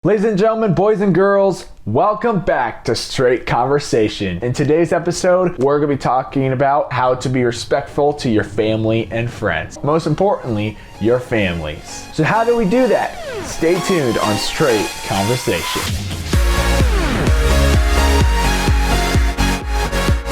Ladies and gentlemen, boys and girls, welcome back to Straight Conversation. In today's episode, we're going to be talking about how to be respectful to your family and friends. Most importantly, your families. So how do we do that? Stay tuned on Straight Conversation.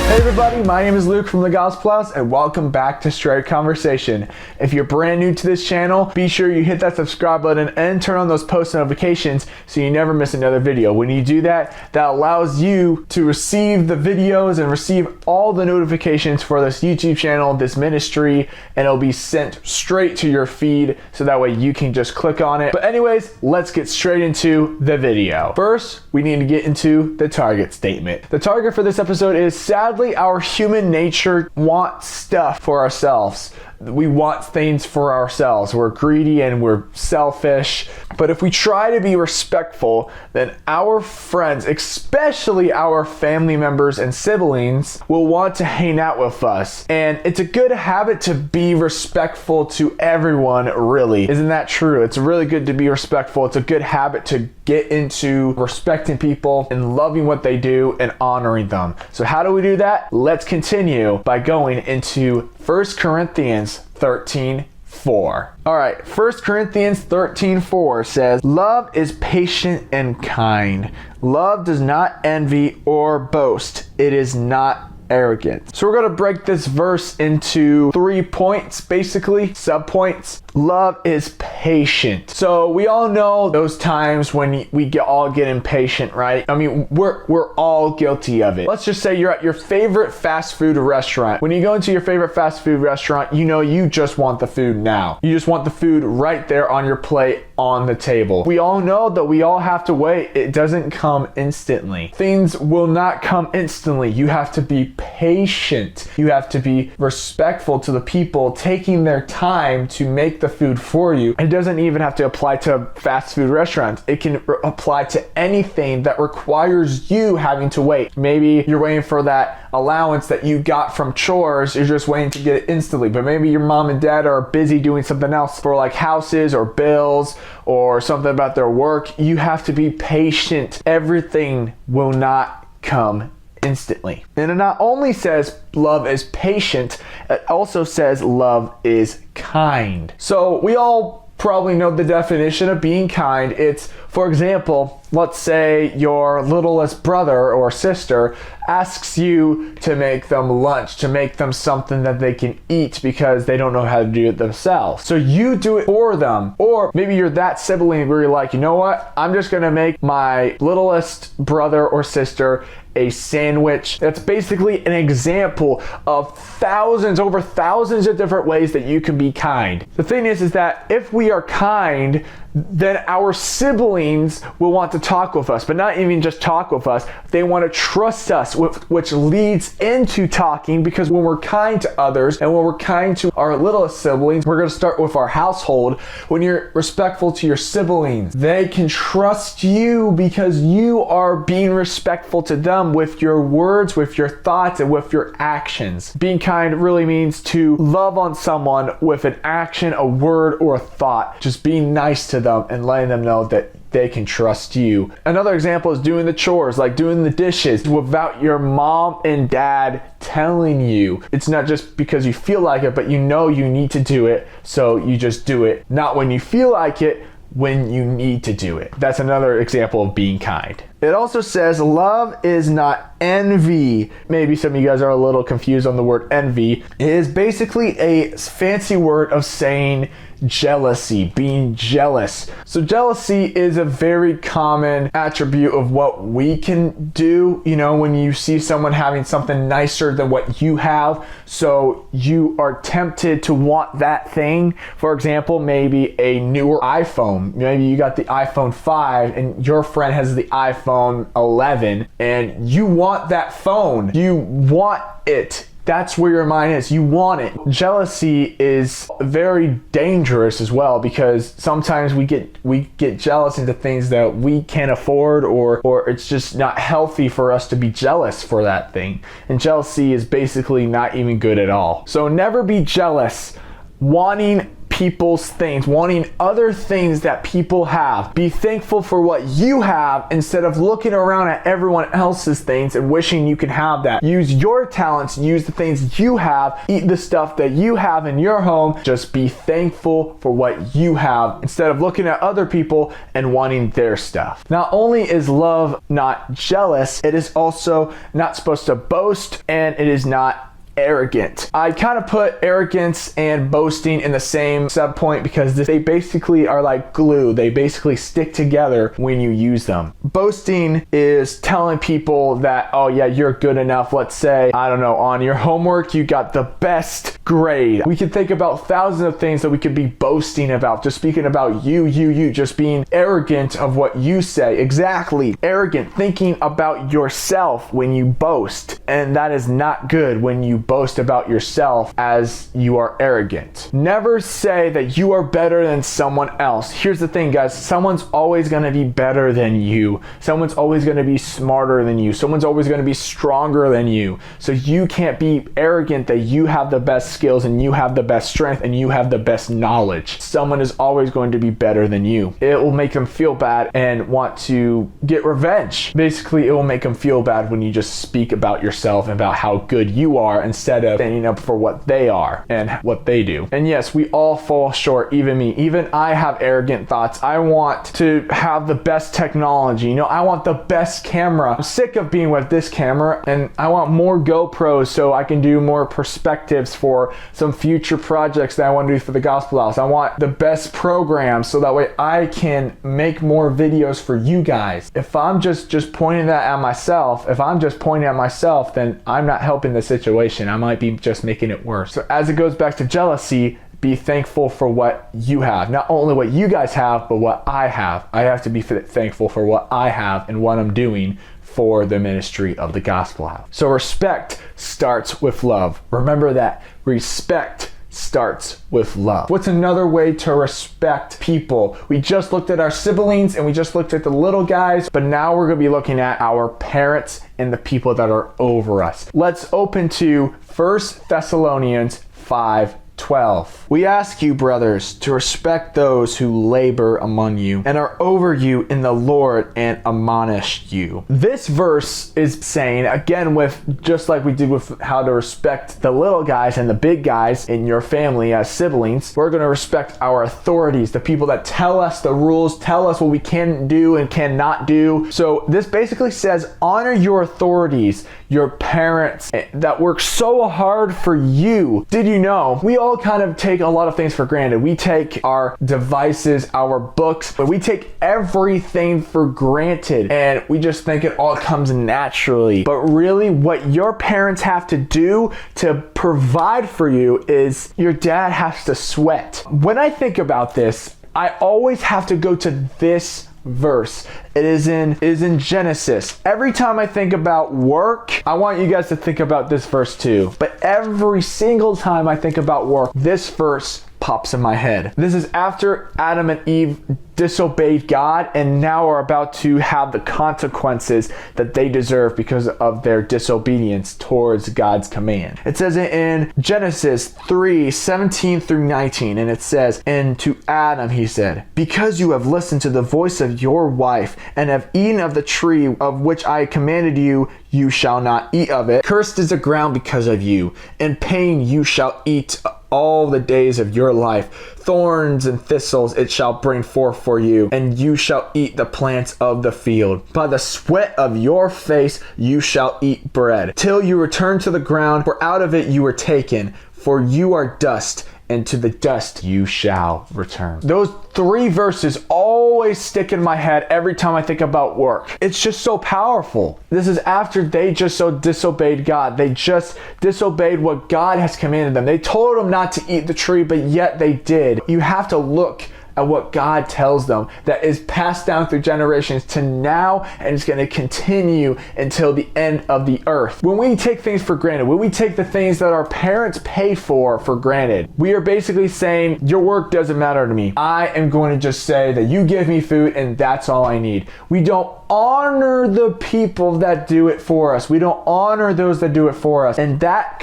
Hey everybody, my name is Luke from TheGospelHouse and welcome back to Straight Conversation. If you're brand new to this channel, be sure you hit that subscribe button and turn on those post notifications so you never miss another video. When you do that, that allows you to receive the videos and receive all the notifications for this YouTube channel, this ministry, and it'll be sent straight to your feed so that way you can just click on it. But anyways, let's get straight into the video. First, we need to get into the target statement. The target for this episode is sadly our human nature wants stuff for ourselves. We want things for ourselves. We're greedy and we're selfish. But if we try to be respectful, then our friends, especially our family members and siblings, will want to hang out with us. And it's a good habit to be respectful to everyone, really. Isn't that true? It's really good to be respectful. It's a good habit to get into respecting people and loving what they do and honoring them. So how do we do that? Let's continue by going into 1 Corinthians 13:4. All right, 1 Corinthians 13:4 says, "Love is patient and kind. Love does not envy or boast. It is not arrogant." So we're going to break this verse into 3 points, basically, subpoints. Love is patient. So we all know those times when we all get impatient, right? I mean, we're all guilty of it. Let's just say you're at your favorite fast food restaurant. When you go into your favorite fast food restaurant, you know you just want the food now. You just want the food right there on your plate on the table. We all know that we all have to wait. It doesn't come instantly. Things will not come instantly. You have to be patient. You have to be respectful to the people taking their time to make the food for you. It doesn't even have to apply to fast food restaurants. It can apply to anything that requires you having to wait. Maybe you're waiting for that allowance that you got from chores. You're just waiting to get it instantly. But maybe your mom and dad are busy doing something else for like houses or bills or something about their work. You have to be patient. Everything will not come instantly. And it not only says love is patient, it also says love is kind. So we all probably know the definition of being kind. It's, for example, let's say your littlest brother or sister asks you to make them lunch, to make them something that they can eat because they don't know how to do it themselves. So you do it for them. Or maybe you're that sibling where you're like, you know what? I'm just gonna make my littlest brother or sister a sandwich. That's basically an example of over thousands of different ways that you can be kind. The thing is that if we are kind, then our siblings will want to talk with us, but not even just talk with us. They want to trust us, which leads into talking, because when we're kind to others and when we're kind to our littlest siblings, we're going to start with our household. When you're respectful to your siblings, they can trust you because you are being respectful to them with your words, with your thoughts, and with your actions. Being kind really means to love on someone with an action, a word, or a thought. Just being nice to them and letting them know that they can trust you. Another example is doing the chores, like doing the dishes without your mom and dad telling you. It's not just because you feel like it, but you know you need to do it, so you just do it. Not when you feel like it, when you need to do it. That's another example of being kind. It also says love is not envy. Maybe some of you guys are a little confused on the word envy. It is basically a fancy word of saying jealousy, being jealous. So jealousy is a very common attribute of what we can do, you know, when you see someone having something nicer than what you have, so you are tempted to want that thing. For example, maybe a newer iPhone. Maybe you got the iPhone 5 and your friend has the iPhone 11 and you want that phone. You want it. That's where your mind is. You want it. Jealousy is very dangerous as well, because sometimes we get jealous into things that we can't afford, or it's just not healthy for us to be jealous for that thing. And jealousy is basically not even good at all. So never be jealous. Wanting people's things, wanting other things that people have. Be thankful for what you have instead of looking around at everyone else's things and wishing you can have that. Use your talents, use the things you have, eat the stuff that you have in your home. Just be thankful for what you have instead of looking at other people and wanting their stuff. Not only is love not jealous, it is also not supposed to boast, and it is not arrogant. I kind of put arrogance and boasting in the same sub point because they basically are like glue. They basically stick together when you use them. Boasting is telling people that, oh yeah, you're good enough. Let's say, I don't know, on your homework, you got the best grade. We could think about thousands of things that we could be boasting about, just speaking about you, just being arrogant of what you say. Exactly. Arrogant, thinking about yourself when you boast. And that is not good when you boast about yourself as you are arrogant. Never say that you are better than someone else. Here's the thing, guys. Someone's always going to be better than you. Someone's always going to be smarter than you. Someone's always going to be stronger than you. So you can't be arrogant that you have the best skills and you have the best strength and you have the best knowledge. Someone is always going to be better than you. It will make them feel bad and want to get revenge. Basically, it will make them feel bad when you just speak about yourself and about how good you are instead of standing up for what they are and what they do. And yes, we all fall short, even me. Even I have arrogant thoughts. I want to have the best technology. You know, I want the best camera. I'm sick of being with this camera, and I want more GoPros so I can do more perspectives for some future projects that I want to do for the Gospel House. I want the best programs so that way I can make more videos for you guys. If I'm just pointing that at myself, then I'm not helping the situation. I might be just making it worse. So as it goes back to jealousy, be thankful for what you have. Not only what you guys have, but what I have. I have to be thankful for what I have and what I'm doing for the ministry of the Gospel House. So respect starts with love. Remember that. Respect starts with love. What's another way to respect people? We just looked at our siblings and we just looked at the little guys, but now we're going to be looking at our parents and the people that are over us. Let's open to 1 Thessalonians 5:12. We ask you, brothers, to respect those who labor among you and are over you in the Lord and admonish you. This verse is saying, again, with just like we did with how to respect the little guys and the big guys in your family as siblings, we're going to respect our authorities, the people that tell us the rules, tell us what we can do and cannot do. So this basically says, honor your authorities, your parents that work so hard for you. Did you know? We all kind of take a lot of things for granted. We take our devices, our books, but we take everything for granted and we just think it all comes naturally. But really, what your parents have to do to provide for you is your dad has to sweat. When I think about this, I always have to go to this verse. It is in Genesis. Every time I think about work, I want you guys to think about this verse too. But every single time I think about work, this verse pops in my head. This is after Adam and Eve disobeyed God and now are about to have the consequences that they deserve because of their disobedience towards God's command. It says in Genesis 3:17 through 19, and it says, and to Adam he said, because you have listened to the voice of your wife and have eaten of the tree of which I commanded you, you shall not eat of it. Cursed is the ground because of you. In pain you shall eat all the days of your life. Thorns and thistles it shall bring forth for you, and you shall eat the plants of the field. By the sweat of your face you shall eat bread, till you return to the ground, for out of it you were taken, for you are dust, and to the dust you shall return. Those three verses always stick in my head every time I think about work. It's just so powerful. This is after they just so disobeyed God. They just disobeyed what God has commanded them. They told them not to eat the tree, but yet they did. You have to look at what God tells them that is passed down through generations to now, and it's going to continue until the end of the earth. When we take things for granted, when we take the things that our parents pay for granted, we are basically saying, your work doesn't matter to me. I am going to just say that you give me food and that's all I need. We don't honor the people that do it for us. We don't honor those that do it for us. And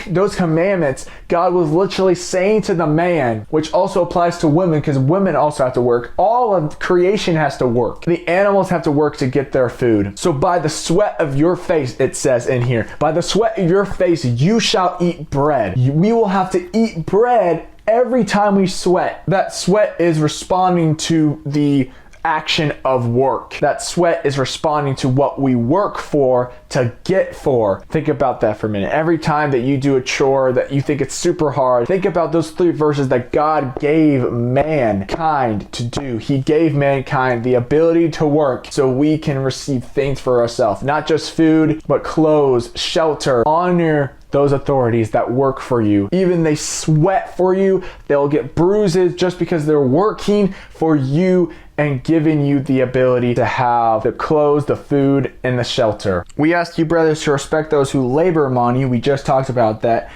those commandments, God was literally saying to the man, which also applies to women, because women also have to work. All of creation has to work. The animals have to work to get their food. So by the sweat of your face, it says in here, by the sweat of your face, you shall eat bread. We will have to eat bread every time we sweat. That sweat is responding to the action of work. That sweat is responding to what we work for to get for. Think about that for a minute. Every time that you do a chore that you think it's super hard, think about those 3 verses that God gave mankind to do. He gave mankind the ability to work so we can receive things for ourselves. Not just food, but clothes, shelter. Honor those authorities that work for you. Even they sweat for you. They'll get bruises just because they're working for you and giving you the ability to have the clothes, the food, and the shelter. We ask you, brothers, to respect those who labor among you. We just talked about that.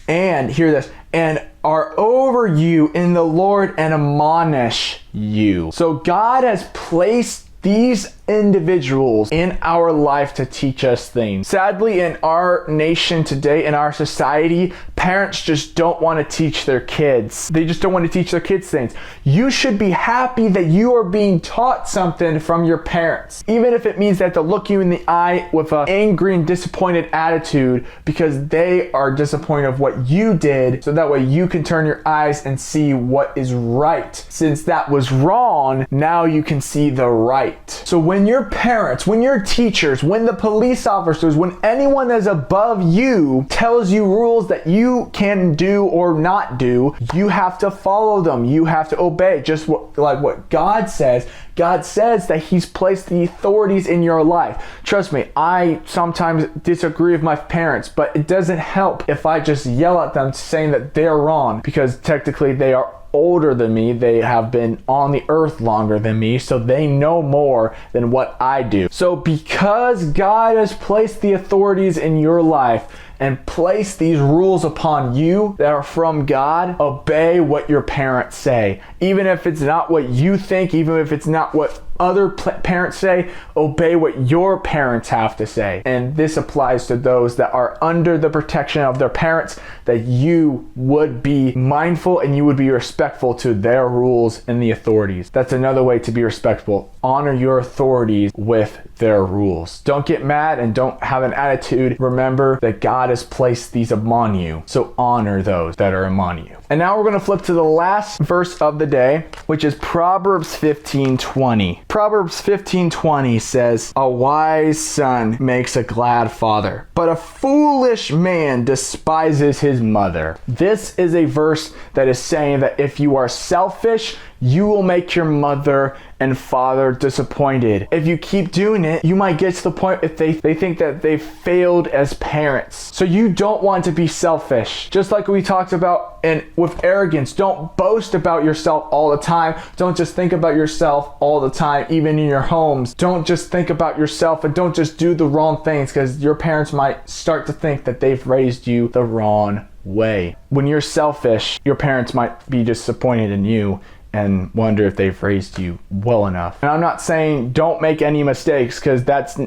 And hear this, and are over you in the Lord and admonish you. So God has placed these individuals in our life to teach us things. Sadly, in our nation today, in our society, parents just don't want to teach their kids. They just don't want to teach their kids things. You should be happy that you are being taught something from your parents, even if it means they have to look you in the eye with an angry and disappointed attitude because they are disappointed of what you did, so that way you can turn your eyes and see what is right. Since that was wrong, now you can see the right. So when your parents, when your teachers, when the police officers, when anyone that is above you tells you rules that you can do or not do, you have to follow them. You have to obey. Just like what God says. God says that He's placed the authorities in your life. Trust me, I sometimes disagree with my parents, but it doesn't help if I just yell at them saying that they're wrong, because technically they are older than me. They have been on the earth longer than me, so they know more than what I do. So because God has placed the authorities in your life and placed these rules upon you that are from God, obey what your parents say. Even if it's not what you think, even if it's not what other parents say, obey what your parents have to say. And this applies to those that are under the protection of their parents, that you would be mindful and you would be respectful to their rules and the authorities. That's another way to be respectful. Honor your authorities with their rules. Don't get mad and don't have an attitude. Remember that God has placed these among you, so honor those that are among you. And now we're going to flip to the last verse of the day, which is Proverbs 15:20. Proverbs 15:20 says, "A wise son makes a glad father, but a foolish man despises his mother." This is a verse that is saying that if you are selfish, you will make your mother and father disappointed. If you keep doing it, you might get to the point if they think that they've failed as parents. So you don't want to be selfish. Just like we talked about, and with arrogance, don't boast about yourself all the time. Don't just think about yourself all the time, even in your homes. Don't just think about yourself, and don't just do the wrong things, because your parents might start to think that they've raised you the wrong way. When you're selfish, your parents might be disappointed in you and wonder if they've raised you well enough. And I'm not saying don't make any mistakes, because that's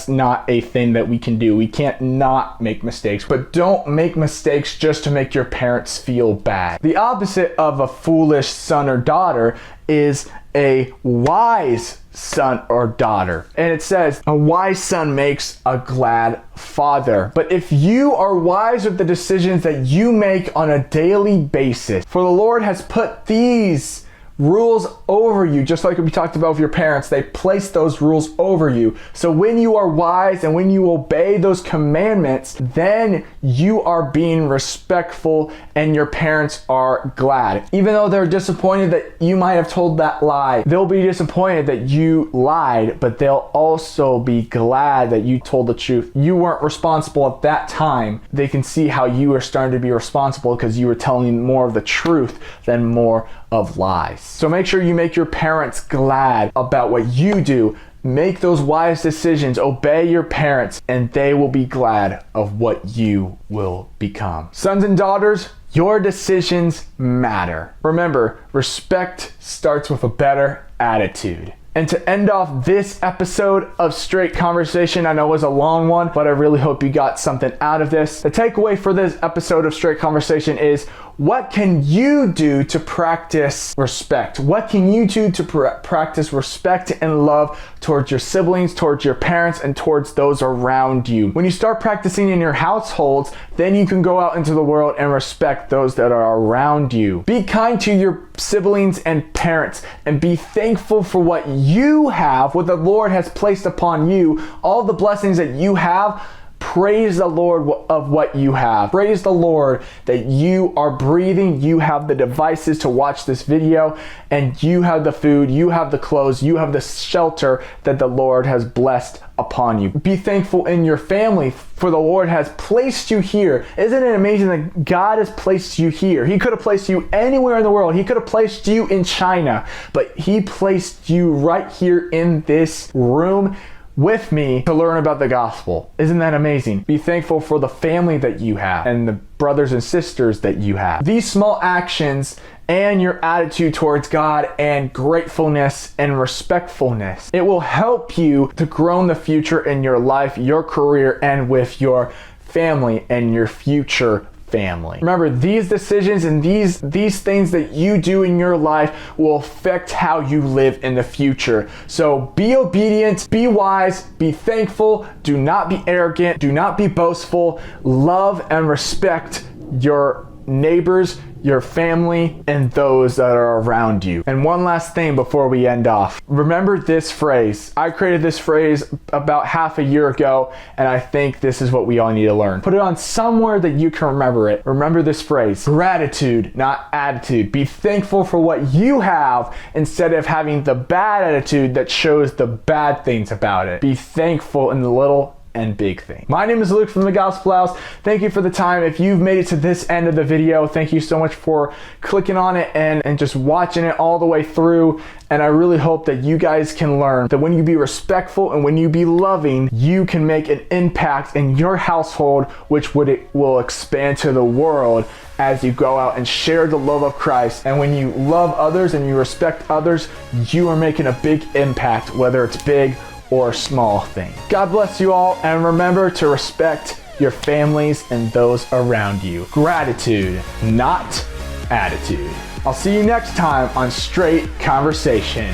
not a thing that we can do. We can't not make mistakes, but don't make mistakes just to make your parents feel bad. The opposite of a foolish son or daughter is a wise son or daughter. And it says, a wise son makes a glad father. But if you are wise with the decisions that you make on a daily basis, for the Lord has put these rules over you, just like we talked about with your parents. They place those rules over you. So when you are wise and when you obey those commandments, then you are being respectful and your parents are glad. Even though they're disappointed that you might have told that lie, they'll be disappointed that you lied, but they'll also be glad that you told the truth. You weren't responsible at that time. They can see how you are starting to be responsible because you were telling more of the truth than more of lies. So make sure you make your parents glad about what you do. Make those wise decisions, obey your parents, and they will be glad of what you will become. Sons and daughters, your decisions matter. Remember, respect starts with a better attitude. And to end off this episode of Straight Conversation, I know it was a long one, but I really hope you got something out of this. The takeaway for this episode of Straight Conversation is, what can you do to practice respect? What can you do to practice respect and love towards your siblings, towards your parents, and towards those around you? When you start practicing in your households, then you can go out into the world and respect those that are around you. Be kind to your siblings and parents, and be thankful for what you have, what the Lord has placed upon you, all the blessings that you have. Praise the Lord of what you have. Praise the Lord that you are breathing, you have the devices to watch this video, and you have the food, you have the clothes, you have the shelter that the Lord has blessed upon you. Be thankful in your family, for the Lord has placed you here. Isn't it amazing that God has placed you here? He could have placed you anywhere in the world. He could have placed you in China, but He placed you right here in this room with me to learn about the gospel. Isn't that amazing? Be thankful for the family that you have and the brothers and sisters that you have. These small actions and your attitude towards God and gratefulness and respectfulness, it will help you to grow in the future in your life, your career, and with your family and your future family. Remember, these decisions and these things that you do in your life will affect how you live in the future. So be obedient, be wise, be thankful, do not be arrogant, do not be boastful, love and respect your neighbors, your family, and those that are around you. And one last thing before we end off. Remember this phrase. I created this phrase about half a year ago, and I think this is what we all need to learn. Put it on somewhere that you can remember it. Remember this phrase. Gratitude, not attitude. Be thankful for what you have instead of having the bad attitude that shows the bad things about it. Be thankful in the little and big thing. My name is Luke from The Gospel House. Thank you for the time. If you've made it to this end of the video, thank you so much for clicking on it and just watching it all the way through. And I really hope that you guys can learn that when you be respectful and when you be loving, you can make an impact in your household, which will expand to the world as you go out and share the love of Christ. And when you love others and you respect others, you are making a big impact, whether it's big or a small thing. God bless you all, and remember to respect your families and those around you. Gratitude, not attitude. I'll see you next time on Straight Conversation.